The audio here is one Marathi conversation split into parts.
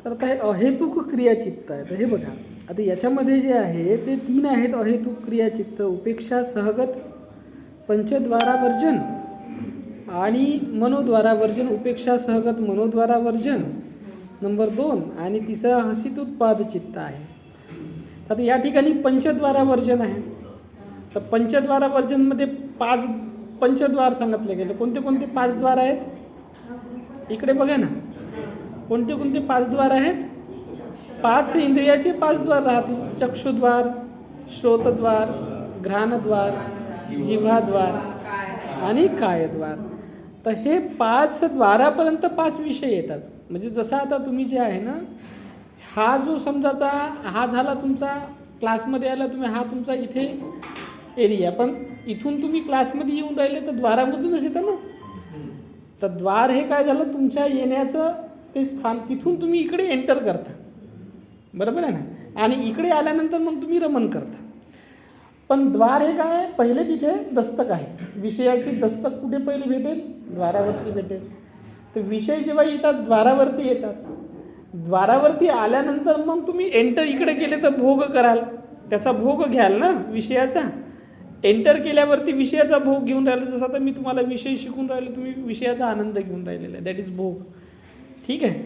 तर आता हे अहेतुक क्रियाचित्त आहे. तर हे बघा, आता याच्यामध्ये जे आहे ते 3 आहेत अहेतुक क्रियाचित्त. उपेक्षा, सहगत, पंचद्वारावर्जन आणि मनोद्वारावर्जन. उपेक्षा, सहगत, मनोद्वारावर्जन नंबर 2 आणि तिसरा हसितोत्पाद चित्त आहे. आता या ठिकाणी पंचद्वारावर्जन आहे. तर पंचद्वारावर्जनमध्ये 5 पंचद्वार सांगितले गेले. कोणते कोणते 5 द्वार आहेत? इकडे बघा ना, कोणते कोणते 5 द्वार आहेत? 5 इंद्रियाचे 5 द्वार राहतील. चक्षुद्वार, श्रोतद्वार, घ्राणद्वार, जिव्हाद्वार आणि कायद्वार. तर हे 5 द्वारापर्यंत 5 विषय येतात. म्हणजे जसं आता तुम्ही जे आहे ना, हा जो समजाचा हा झाला तुमचा क्लासमध्ये आला तुम्ही, हा तुमचा इथे एरिया, पण इथून तुम्ही क्लासमध्ये येऊन राहिले तर द्वारामधूनच येतं ना. तर द्वार हे काय झालं, तुमच्या येण्याचं ते स्थान, तिथून तुम्ही इकडे एंटर करता, बरोबर आहे ना. आणि इकडे आल्यानंतर मग तुम्ही रमण करता. पण द्वार हे काय आहे, पहिले तिथे दस्तक आहे. विषयाची दस्तक कुठे पहिले भेटेल? द्वारावरती भेटेल. तर विषय जेव्हा येतात द्वारावरती येतात. द्वारावरती आल्यानंतर मग तुम्ही एंटर इकडे केले तर भोग कराल, त्याचा भोग घ्याल ना विषयाचा. एंटर केल्यावरती विषयाचा भोग घेऊन राहिला. जसं आता मी तुम्हाला विषय शिकून राहिले, तुम्ही विषयाचा आनंद घेऊन राहिलेला आहे, दॅट इज भोग. ठीक आहे.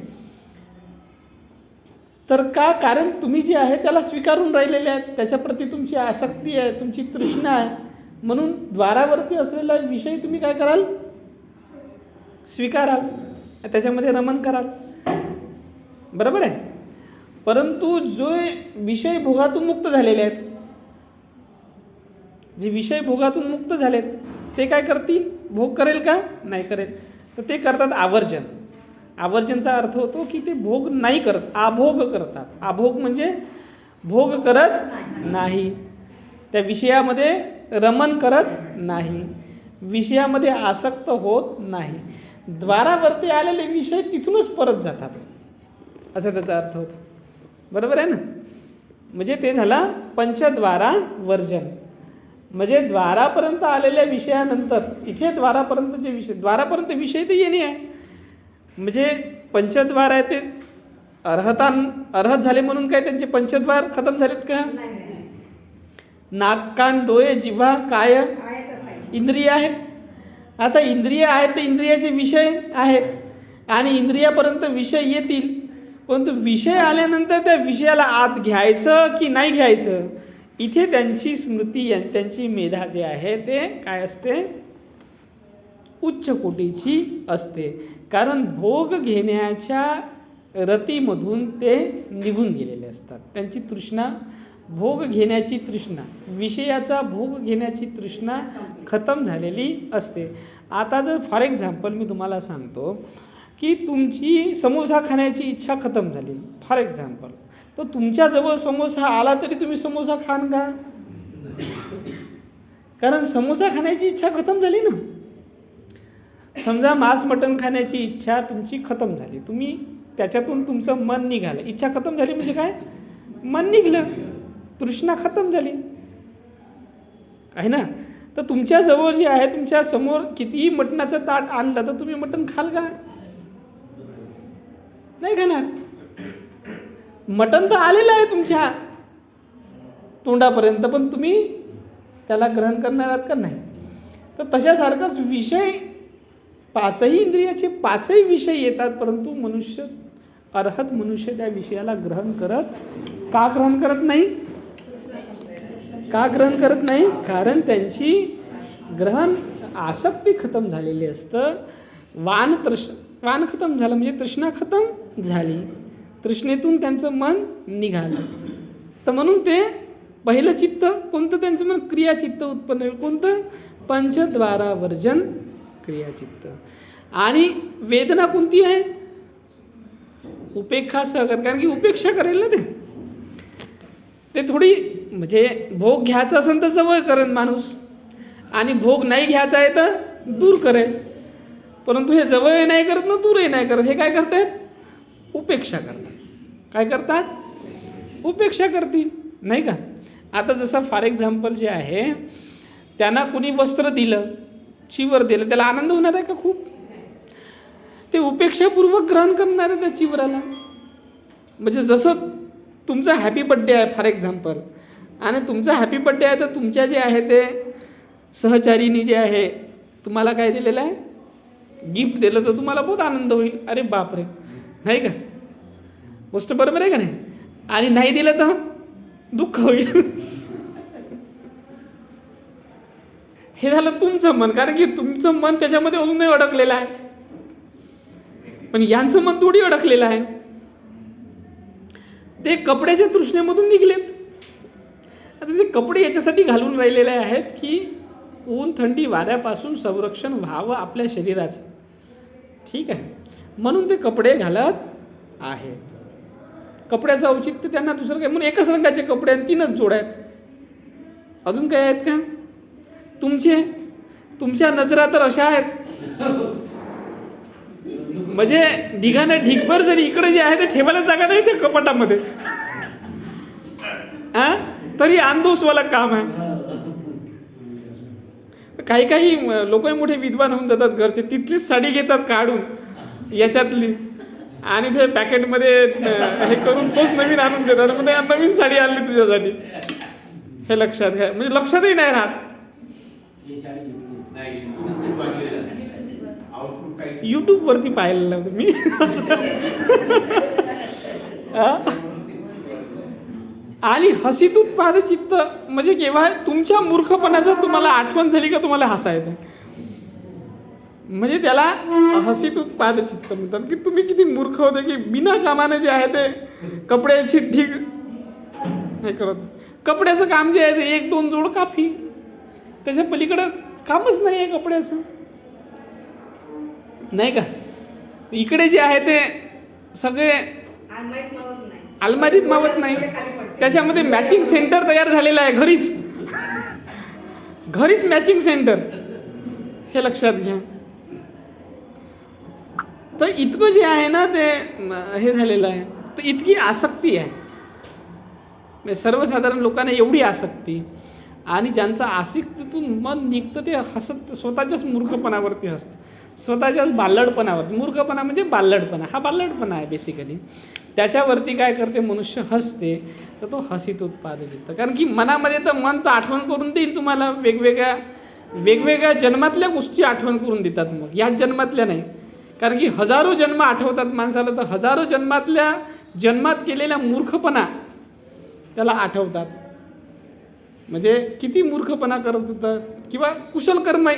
तर का? कारण तुम्ही जे आहे त्याला स्वीकारून राहिलेले आहेत, त्याच्याप्रती तुमची आसक्ती आहे, तुमची तृष्णा आहे. म्हणून द्वारावरती असलेला विषय तुम्ही काय कराल? स्वीकाराल, त्याच्यामध्ये रमण कराल, बरोबर आहे. परंतु जो विषय भोगातून मुक्त झालेले आहेत, जे विषय भोगातून मुक्त झालेत ते काय करतील? भोग करेल का? नाही करेल. तर ते करतात आवर्जन. आवर्जनचा अर्थ होतो की ते भोग नाही करत, आभोग करतात. आभोग म्हणजे भोग करत नाही, त्या विषयामध्ये रमण करत नाही, विषयामध्ये आसक्त होत नाही. द्वारावरती आलेले विषय तिथूनच परत जातात, असा त्याचा अर्थ होतो, बरोबर आहे ना. म्हणजे ते झाला पंचद्वारा वर्जन. म्हणजे द्वारापर्यंत आलेल्या विषयानंतर तिथे द्वारापर्यंतचे विषय, द्वारापर्यंत विषय तर येणे आहे. म्हणजे पंचद्वार आहे ते अर्हत झाले म्हणून काय त्यांचे पंचद्वार खतम झालेत का? नाक, कान, डोळे, जिव्हा, काय इंद्रिय आहेत. आता इंद्रिय आहेत तर इंद्रियाचे विषय आहेत आणि इंद्रियापर्यंत विषय येतील. परंतु विषय आल्यानंतर त्या विषयाला आत घ्यायचं की नाही घ्यायचं, इथे त्यांची स्मृती, त्यांची मेधा जे आहे ते काय असते? उच्च कोटीची असते. कारण भोग घेण्याच्या रतीमधून ते निघून गेलेले असतात. त्यांची तृष्णा, भोग घेण्याची तृष्णा, विषयाचा भोग घेण्याची तृष्णा खतम झालेली असते. आता जर फॉर एक्झाम्पल मी तुम्हाला सांगतो की तुमची समोसा खाण्याची इच्छा खतम झाली, फॉर एक्झाम्पल, तर तुमच्याजवळ समोसा आला तरी तुम्ही समोसा खान का? कारण समोसा खाण्याची इच्छा खतम झाली ना. समजा मांस मटण खाण्याची इच्छा तुमची खतम झाली, तुम्ही त्याच्यातून तुमचं मन निघालं. इच्छा खतम झाली म्हणजे काय? मन निघलं, तृष्णा खतम झाली आहे ना. तर तुमच्याजवळ जे आहे, तुमच्या समोर कितीही मटणाचं ताट आणलं तर तुम्ही मटण खाल का? नाही खाणार. मटण तर आलेलं आहे तुमच्या तोंडापर्यंत, पण तुम्ही त्याला ग्रहण करणार आहात का? नाही. तर तशासारखंच विषय, 5ही इंद्रियाचे 5ही विषय येतात, परंतु मनुष्य, अर्हत मनुष्य त्या विषयाला ग्रहण करत, का ग्रहण करत नाही? का ग्रहण करत नाही? कारण त्यांची ग्रहण आसक्ती खतम झालेली असतं. वान खतम झालं म्हणजे तृष्णा खतम झाली, तृष्णेतून त्यांचं मन निघालं. तर म्हणून ते पहिलं चित्त कोणतं त्यांचं? मन क्रियाचित्त उत्पन्न होईल. कोणतं? पंचद्वारावर्जन क्रियाचित्त. आणि वेदना कोणती आहे? उपेक्षा, सहगत. कारण की उपेक्षा करेल ना ते थोडी, म्हणजे भोग घ्यायचा असेल तर जवळ करेल माणूस, आणि भोग नाही घ्यायचा आहे तर दूर करेल. परंतु हे जवळ नाही करत ना दूरही नाही करत, हे काय करतात? उपेक्षा करतात. काय करतात? उपेक्षा करतील, नाही का. आता जसं फॉर एक्झाम्पल जे आहे, त्यांना कोणी वस्त्र दिलं, चिवर दिलं, त्याला आनंद होणार आहे का? खूप. ते उपेक्षापूर्वक ग्रहण करणार आहे त्या चिवराला, म्हणजे जसं तुमचा हॅपी बड्डे आहे फॉर एक्झाम्पल, आणि तुमचा हॅपी बड्डे आहे तर तुमच्या जे आहे ते सहचारीनी जे आहे तुम्हाला काय दिलेलं आहे, गिफ्ट दिलं, तर तुम्हाला बहुत आनंद होईल. अरे बापरे, नाही का? गोष्ट बरोबर आहे का नाही? आणि नाही दिलं तर दुःख होईल. हे झालं तुमचं मन, कारण की तुमचं मन त्याच्यामध्ये अजून नाही अडकलेलं आहे, पण यांचं मन थोडी अडकलेलं आहे. ते कपड्याच्या तृष्णेमधून निघलेत. आता ते कपडे याच्यासाठी घालून राहिलेले आहेत की ऊन थंडी वाऱ्यापासून संरक्षण व्हावं आपल्या शरीराचं. ठीक आहे, म्हणून ते कपडे घालत आहे. कपड्याचं औचित्य त्यांना दुसरं काय, म्हणून एकच रंगाचे कपडे आणि 3च जोड आहेत. अजून काय आहेत का? तुमच्या नजरा तर अशा आहेत, म्हणजे ढिगाने ढिगभर जरी इकडे जे आहे ते ठेवायला जागा नाही त्या कपाटामध्ये, तरी आंदोसवाला काम आहे. काही लोक मोठे विद्वान होऊन जातात घरचे, तिथलीच साडी घेतात काढून याच्यातली, आणि ते पॅकेटमध्ये हे करून तोच नवीन आणून देतात. म्हणजे नवीन साडी आणली तुझ्यासाठी, हे लक्षात घ्या. म्हणजे लक्षातही नाही राहत. YouTube वरती पाहिलेलं होतं मी. आणि हसित उत्पाद चित्त म्हणजे केव्हा तुमच्या मूर्खपणाचं तुम्हाला आठवण झाली का तुम्हाला हसायचं, म्हणजे त्याला हसित उत्पाद चित्त म्हणतात. की तुम्ही किती मूर्ख होते की बिना कामाने जे आहे ते कपड्याची ढीग हे करत. कपड्याचं काम जे आहे ते 1-2 जोड काफी, त्याच्या पलीकडं कामच नाही आहे कपड्याचं, नाही का? इकडे जे आहे ते सगळे अलमारीत मावत नाही. त्याच्यामध्ये मॅचिंग सेंटर तयार झालेलं आहे घरीच मॅचिंग सेंटर, हे लक्षात घ्या. तर इतकं जे आहे ना ते हे झालेलं आहे. तर इतकी आसक्ती आहे, सर्वसाधारण लोकांना एवढी आसक्ती. आणि ज्यांचं आसक्तीतून मन निघतं ते हसत स्वतःच्याच मूर्खपणावरती हसतं, स्वतःच्याच बाल्लडपणावरती. मूर्खपणा म्हणजे बाल्लडपणा, हा बाल्लडपणा आहे बेसिकली. त्याच्यावरती काय करते मनुष्य, हसते. तर तो हसित उत्पाद चित्त. कारण की मनामध्ये तर मन तर आठवण करून देईल तुम्हाला, वेगवेगळ्या जन्मातल्या गोष्टी आठवण करून देतात. मग ह्याच जन्मातल्या नाही, कारण की हजारो जन्म आठवतात माणसाला. तर हजारो जन्मात केलेल्या मूर्खपणा त्याला आठवतात. म्हणजे किती मूर्खपणा करत होता, किंवा कुशल कर्म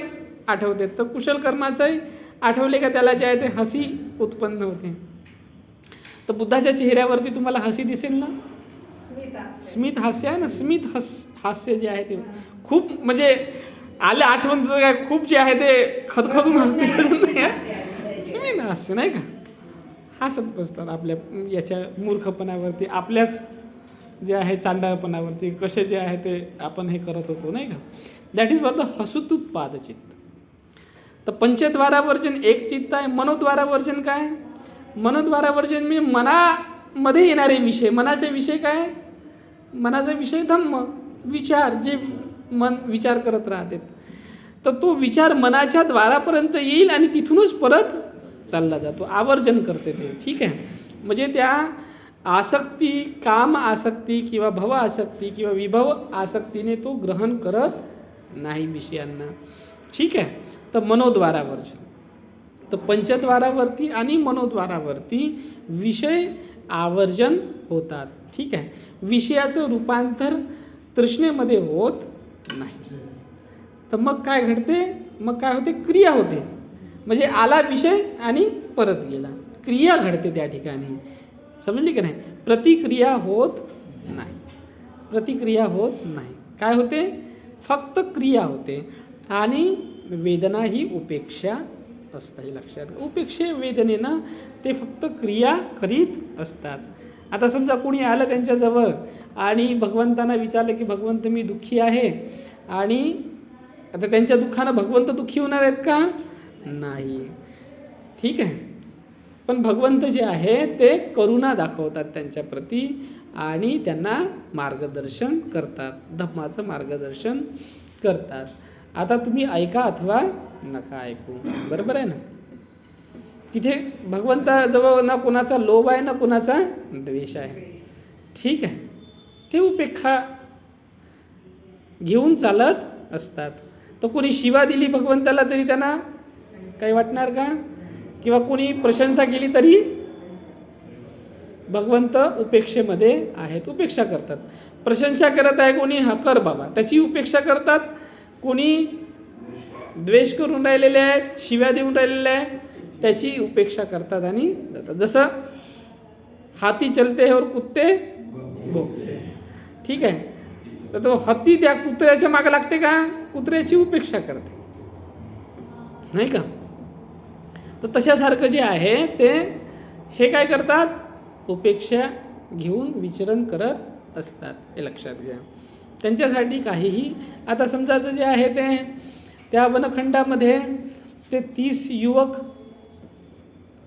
आठवते. तर कुशल कर्माचंही आठवले का त्याला जे आहे ते हसी उत्पन्न होते. तर बुद्धाच्या चेहऱ्यावरती तुम्हाला हसी दिसेल ना, स्मित हास्य आहे ना. स्मित हास्य जे आहे ते खूप, म्हणजे आले आठवण तर काय खूप जे आहे ते खदखदून हसते, स्मित हास्य, नाही का? हसत बसतात आपल्या याच्या मूर्खपणावरती, आपल्याच जे आहे चांडाळपणावरती, कसे जे आहे ते आपण हे करत होतो, नाही का? दॅट इज वर द हसत उत्पाद चित्त. तर पंचद्वारावर्जन एक चित्त आहे. मनोद्वारावर्जन काय? मनोद्वारावर्जन म्हणजे मनामध्ये येणारे विषय. मनाचे विषय काय? मनाचा विषय धम्म, विचार, जे मन विचार करत राहते. तर तो विचार मनाच्या द्वारापर्यंत येईल आणि तिथूनच परत चालला जातो, आवर्जन करते ते. ठीक आहे, म्हणजे त्या आसक्ती, काम आसक्ती किंवा भव आसक्ती किंवा विभव आसक्तीने तो ग्रहण करत नाही विषयांना. ठीक आहे. तर मनोद्वारावर्जन, तर पंचद्वारावरती आणि मनोद्वारावरती विषय आवर्जन होतात. ठीक आहे. विषयाचं रूपांतर तृष्णेमध्ये होत नाही. तर मग काय घडते? मग काय होते? क्रिया होते. म्हणजे आला विषय आणि परत गेला, क्रिया घडते त्या ठिकाणी. समजली का नाही? प्रतिक्रिया होत नाही, प्रतिक्रिया होत नाही. काय होते? फक्त क्रिया होते. आणि वेदना ही उपेक्षा असते, हे लक्षात. उपेक्षे वेदनेनं ते फक्त क्रिया करीत असतात. आता समजा कोणी आलं त्यांच्याजवळ आणि भगवंतांना विचारलं की भगवंत मी दुःखी आहे, आणि आता त्यांच्या दुःखानं भगवंत दुःखी होणार आहेत का? नाही. ठीक आहे. पण भगवंत जे आहे ते करुणा दाखवतात त्यांच्या प्रती आणि त्यांना मार्गदर्शन करतात, धम्माचं मार्गदर्शन करतात. आता तुम्ही ऐका अथवा नका ऐकू, बरोबर आहे ना? तिथे भगवंताजवळ ना कोणाचा लोभ आहे ना कोणाचा द्वेष आहे. ठीक आहे, ते उपेक्षा घेऊन चालत असतात. तर कोणी शिवा दिली भगवंताला तरी त्यांना काही वाटणार का? किंवा कोणी प्रशंसा केली तरी भगवंत उपेक्षेमध्ये आहेत, उपेक्षा करतात. प्रशंसा करत आहे कोणी, हा कर बाबा, त्याची उपेक्षा करतात. कोणी द्वेष करून राहिलेले आहेत, शिव्या देऊन राहिलेले आहेत, त्याची उपेक्षा करतात आणि जातात. जसं हाती चलते और कुत्ते भोगते. ठीक आहे, तर तो हत्ती त्या कुत्र्याच्या मागे लागते का? कुत्र्याची उपेक्षा करते, नाही का? तर तशासारखं जे आहे ते हे काय करतात? उपेक्षा घेऊन विचरण करत असतात. हे लक्षात घ्या. त्यांच्यासाठी काहीही, आता समजायचं जे आहे ते त्या वनखंडामध्ये ते 30 युवक,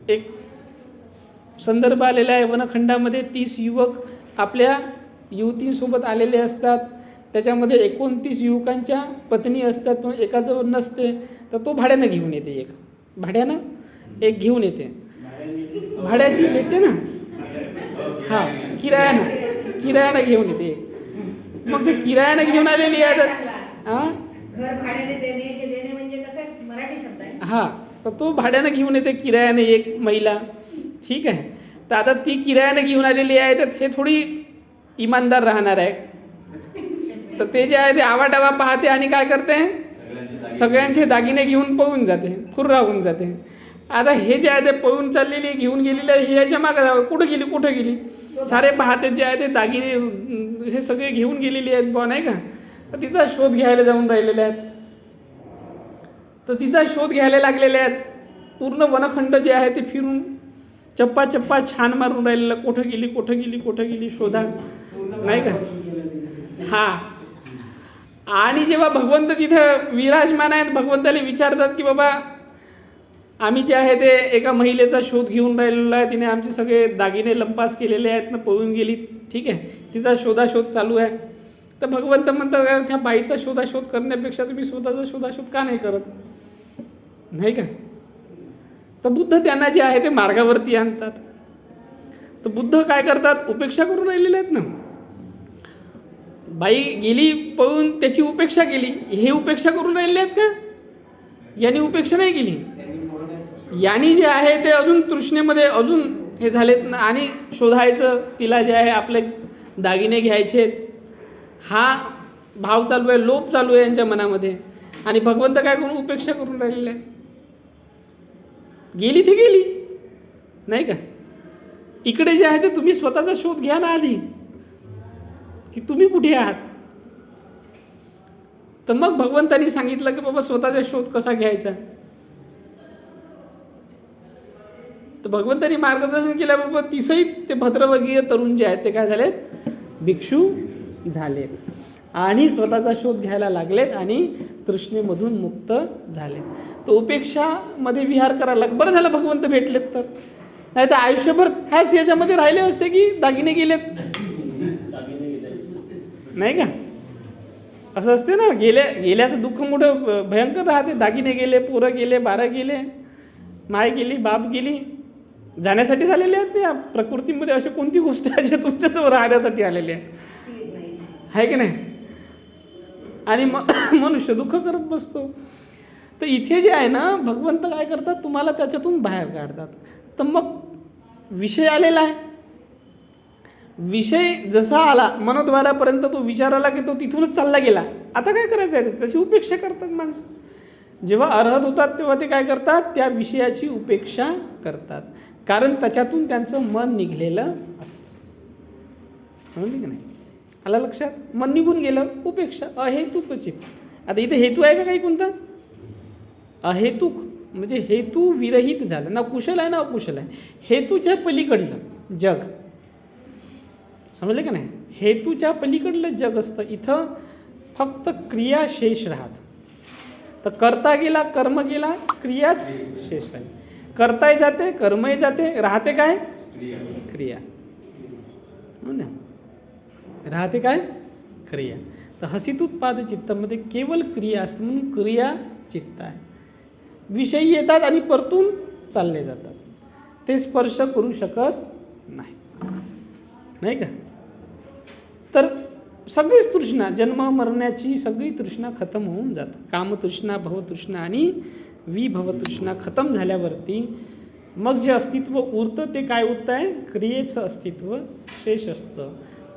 एक संदर्भ आलेला आहे, वनखंडामध्ये 30 युवक आपल्या युवतींसोबत आलेले असतात. त्याच्यामध्ये 29 युवकांच्या पत्नी असतात, पण एकाजवळ नसते, तर तो भाड्यानं घेऊन येते. एक भाड्यानं एक घेऊन येते, भाड्याची भेटते ना, हां, किरायानं घेऊन येते. मग ते किरायानं घेऊन आलेली आहे. हां, घर भाड्याने देणे, हे देणे म्हणजे कसं मराठी शब्द आहे. हां, तर तो भाड्यानं घेऊन येते किरायाने एक महिला. ठीक आहे, तर आता ती किरायानं घेऊन आलेली आहे, तर हे थोडी इमानदार राहणार आहे. तर ते जे आहे ते आवाटावा पाहते आणि काय करते, सगळ्यांचे दागिने घेऊन पळून जाते, फुर्रा होऊन जाते. आता हे जे आहे ते पळून चाललेली, घेऊन गेलेली आहे, हे याच्या मागं कुठं गेली, सारे पाहते जे आहे ते दागिने हे सगळे घेऊन गेलेली आहेत बुवा, नाही का? तर तिचा शोध घ्यायला जाऊन राहिलेले आहेत. तर तिचा शोध घ्यायला लागलेले आहेत. पूर्ण वनखंड जे आहे ते फिरून चप्पा छान मारून राहिलेलं, कुठं गेली शोधा, नाही का? हां, आणि जेव्हा भगवंत तिथं विराजमान आहेत, भगवंताला विचारतात की बाबा आम्ही जे आहे ते एका महिलेचा शोध घेऊन राहिलेला आहे, तिने आमचे सगळे दागिने लंपास केलेले आहेत ना, पळून गेली. ठीक आहे, तिचा शोधाशोध चालू आहे. तर भगवंत म्हणतात त्या बाईचा शोधाशोध करण्यापेक्षा तुम्ही स्वतःचा शोधाशोध का नाही करत, नाही का? तर बुद्ध त्यांना जे आहे ते मार्गावरती आणतात. तर बुद्ध काय करतात? उपेक्षा करून राहिलेले आहेत ना. बाई गेली पळून, त्याची उपेक्षा केली. हे उपेक्षा करून राहिले आहेत का? यांनी उपेक्षा नाही केली. यांनी जे आहे ते अजून तृष्णेमध्ये अजून हे झालेत ना, आणि शोधायचं, तिला जे आहे आपले दागिने घ्यायचे, हा भाव चालू आहे, लोभ चालू आहे यांच्या मनामध्ये. आणि भगवंत काय करून उपेक्षा करून राहिलेले आहे. गेली ती गेली, नाही का? इकडे जे आहे ते तुम्ही स्वतःचा शोध घ्या ना आधी, की तुम्ही कुठे आहात. तर मग भगवंतांनी सांगितलं की बाबा स्वतःचा शोध कसा घ्यायचा. तर भगवंतांनी मार्गदर्शन केल्या बाबा 30ही ते भद्रवर्गीय तरुण जे आहेत ते काय झालेत? भिक्षू झालेत आणि स्वतःचा शोध घ्यायला लागलेत आणि तृष्णेमधून मुक्त झाले. तर उपेक्षामध्ये विहार करायला बरं झालं भगवंत भेटलेत. तर नाही तर आयुष्यभर ह्याच याच्यामध्ये राहिले असते की दागिने गेलेत, नाही का? असं असते ना, गेल्याचं दुःख मोठं भयंकर राहते. दागिने गेले, पोरं गेले, बारं गेले, माय गेली, बाप गेली, जाण्यासाठी आलेले आहेत. या प्रकृतीमध्ये अशी कोणती गोष्ट आहे जे तुमच्याजवळ राहण्यासाठी आलेली आहे की नाही? आणि मनुष्य दुःख करत बसतो. तर इथे जे आहे ना, भगवंत काय करतात? तुम्हाला त्याच्यातून बाहेर काढतात. तर मग विषय आलेला आहे. विषय जसा आला मनोद्वारापर्यंत, तो विचार आला की तो तिथूनच चालला गेला. आता काय करायचं आहे? त्याची उपेक्षा करतात माणसं. जेव्हा अर्हत होतात तेव्हा ते काय करतात? त्या विषयाची उपेक्षा करतात, कारण त्याच्यातून त्यांचं मन निघलेलं असतं. समजलं की नाही? आलं लक्षात? मन निघून गेलं, उपेक्षा, अहेतुक चित्त. आता इथे हेतू आहे का काही कोणता? अहेतुक म्हणजे हेतू विरहित झालं ना, कुशल आहे ना अकुशल आहे. हेतूच्या पलीकडलं जग, समजलं का नाही? हेतूच्या पलीकडलं जग असतं. इथं फक्त क्रिया शेष राहत. तर करता गेला, कर्म गेला, क्रियाच शेष राहील. करताही जाते, कर्मही जाते, राहते काय? क्रिया. राहते काय? क्रिया. तर हसितुत्पाद चित्तामध्ये केवळ क्रिया असते, म्हणून क्रिया चित्त आहे. विषयी येतात आणि परतून चालले जातात. ते स्पर्श करू शकत नाही, नाही का? तर सगळीच तृष्णा, जन्म मरण्याची सगळी तृष्णा खतम होऊन जातं. कामतृष्णा, भवतृष्णा आणि विभवतृष्णा खतम झाल्यावरती मग जे अस्तित्व उरतं ते काय उरतं आहे? क्रियेचं अस्तित्व शेष असतं.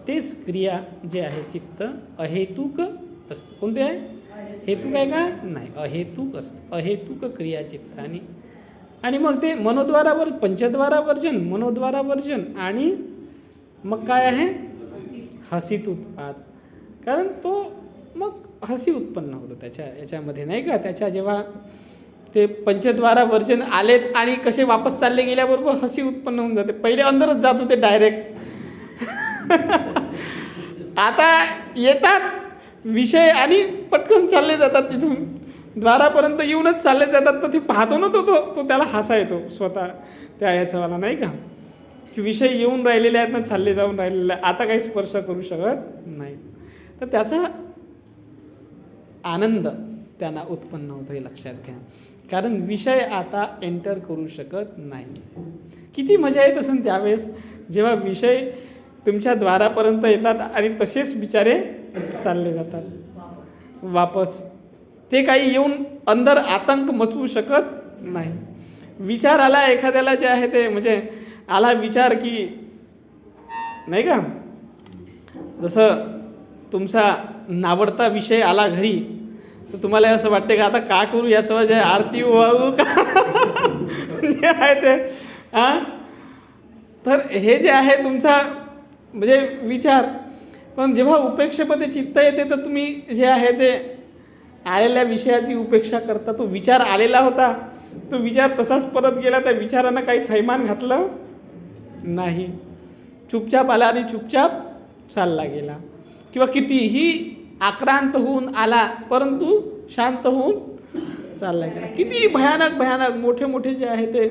तेच क्रिया जे आहे चित्त अहेतुक असतं. कोणते आहे? हेतुक आहे का? नाही, अहेतुक असतं. अहेतुक क्रिया चित्त. आणि मग ते मनोद्वारावर पंचद्वारा वर्जन, मनोद्वारा वर्जन आणि मग काय आहे? हसित उत्पाद. कारण तो मग हसी उत्पन्न होतं त्याच्या याच्यामध्ये, नाही का? त्याच्या जेव्हा ते पंचद्वारा वर्जन आलेत आणि कसे वापस चालले गेल्याबरोबर हसी उत्पन्न होऊन जाते. पहिले अंदरच जात होते डायरेक्ट. आता येतात विषय आणि पटकन चालले जातात, तिथून द्वारापर्यंत येऊनच चालले जातात. तर ते पाहतो ना तो त्याला हसा येतो स्वतः त्या याच्यावाला, नाही का? की विषय येऊन राहिलेले आहेत ना, चालले जाऊन राहिलेले, आता काही स्पर्श करू शकत नाही. तर त्याचा आनंद त्यांना उत्पन्न होतो, हे लक्षात घ्या. कारण विषय आता एंटर करू शकत नाही. किती मजा येत असेल त्यावेळेस जेव्हा विषय तुमच्या द्वारापर्यंत येतात आणि तसेच बिचारे चालले जातात वापस. ते काही येऊन अंदर आतंक मचवू शकत नाही. विचार आला एखाद्याला जे आहे ते, म्हणजे आला विचार की, नाही का, जसं तुमचा नावडता विषय आला घरी, तर तुम्हाला असं वाटते का आता काय करू याचं, जे आरती वाहू का जे आहे ते. तर हे जे आहे तुमचा म्हणजे विचार. पण जेव्हा उपेक्षेमध्ये चित्त येते तर तुम्ही जे आहे ते आलेल्या विषयाची उपेक्षा करता. तो विचार आलेला होता, तो विचार तसाच परत गेला, त्या विचारानं काही थैमान घातलं नाही, चुपचाप आला आणि चुपचाप चालला गेला. किंवा कितीही आक्रांत होऊन आला परंतु शांत होऊन चालला गेला. किती भयानक मोठे मोठे जे आहे ते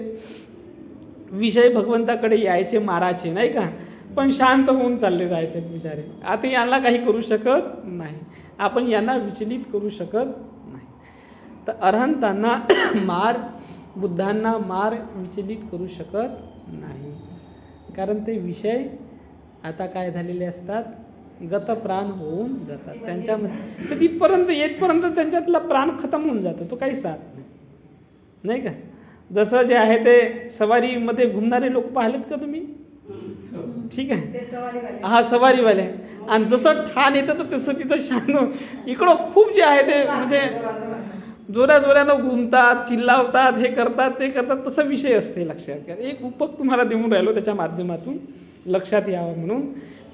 विषय भगवंताकडे यायचे मारायचे, नाही का, पण शांत होऊन चालले जायचे बिचारे. आता यांना काही करू शकत नाही, आपण यांना विचलित करू शकत नाही. तर अरहंतांना मार, बुद्धांना मार विचलित करू शकत नाही. कारण ते विषय आता काय झालेले असतात, गतप्राण होऊन जातात त्यांच्यामध्ये. तर तिथपर्यंत येतपर्यंत त्यांच्यातला प्राण खतम होऊन जातो, तो काहीच राहत नाही, नाही का? जसं जे आहे ते सवारीमध्ये घुमणारे लोक पाहिलेत का तुम्ही? ठीक आहे, हा सवारीवाले. आणि जसं ठाण येतं तर तसं तिथं शांत. इकडं खूप जे आहे ते म्हणजे जोऱ्यानं घुमतात, चिल्लावतात, हे करतात ते करतात, तसा विषय असते. लक्षात घ्या. एक उपक तुम्हाला देऊन राहिलो त्याच्या माध्यमातून लक्षात यावं म्हणून.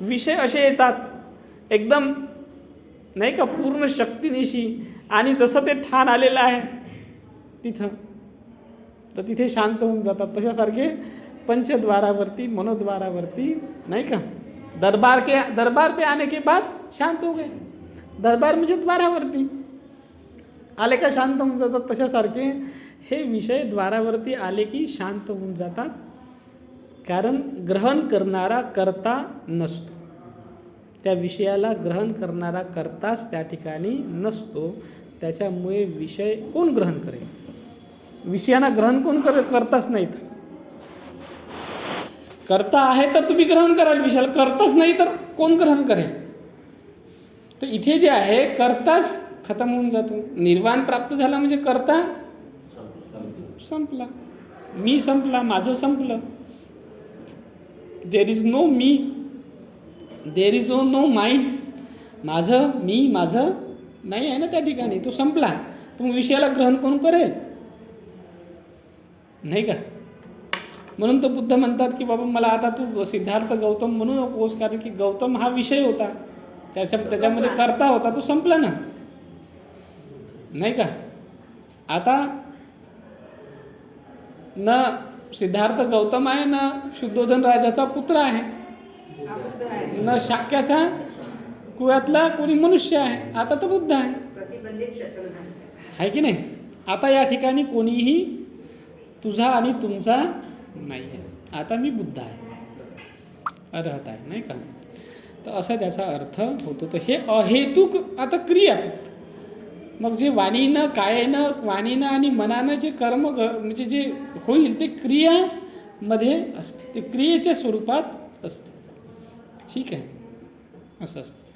विषय असे येतात एकदम, नाही का, पूर्ण शक्तीनिशी, आणि जसं ते ठाण आलेलं आहे तिथं तर तिथे शांत होऊन जातात. तशासारखे पंचद्वारावरती, मनोद्वारावरती, नाही का, दरबार पे आने के बाद शांत हो गए. दरबार म्हणजे द्वारावरती आले का शांत होऊन जातात. तशासारखे हे विषय द्वारावरती आले की शांत होऊन जातात. कारण ग्रहण करणारा कर्ता नसतो, त्या विषयाला ग्रहण करणारा कर्ताच त्या ठिकाणी नसतो. त्याच्यामुळे विषय कोण ग्रहण करेल? विषयांना ग्रहण कोण करताच नाहीत. करता आहे तर तुम्ही ग्रहण कराल विषयाला, करताच नाही तर कोण ग्रहण करेल? तर इथे जे आहे कर्ताच खतम होऊन जातो. निर्वाण प्राप्त झाला म्हणजे कर्ता संपला, मी संपला, माझं संपलं. There is no me, there is no mind. माझं नाही आहे ना त्या ठिकाणी, तो संपला. तर मग विषयाला ग्रहण कोण करेल? नाही का? म्हणून तर बुद्ध म्हणतात की बाबा मला आता तू सिद्धार्थ गौतम म्हणू नकोस, कारण की गौतम हा विषय होता, त्याच्यामध्ये कर्ता होता, तो संपला ना, नाही का? आता न सिद्धार्थ गौतम आहे, न शुद्धोधन राजाचा पुत्र आहे, न शाक्याचा कुळातला कोणी मनुष्य आहे. आता तर बुद्ध आहे की नाही? आता या ठिकाणी कोणीही तुझा आणि तुमचा नाही आहे. आता मी बुद्ध आहे, अर्हत आहे, नाही का? तर असा त्याचा अर्थ होतो. तर हे अहेतुक आता क्रिया. मग जे वाणीनं, कायेनं, वाणीनं आणि मनानं जे कर्म म्हणजे जे होईल ते क्रिया मध्ये असते, ते क्रियेच्या स्वरूपात असते. ठीक आहे, असं असतं.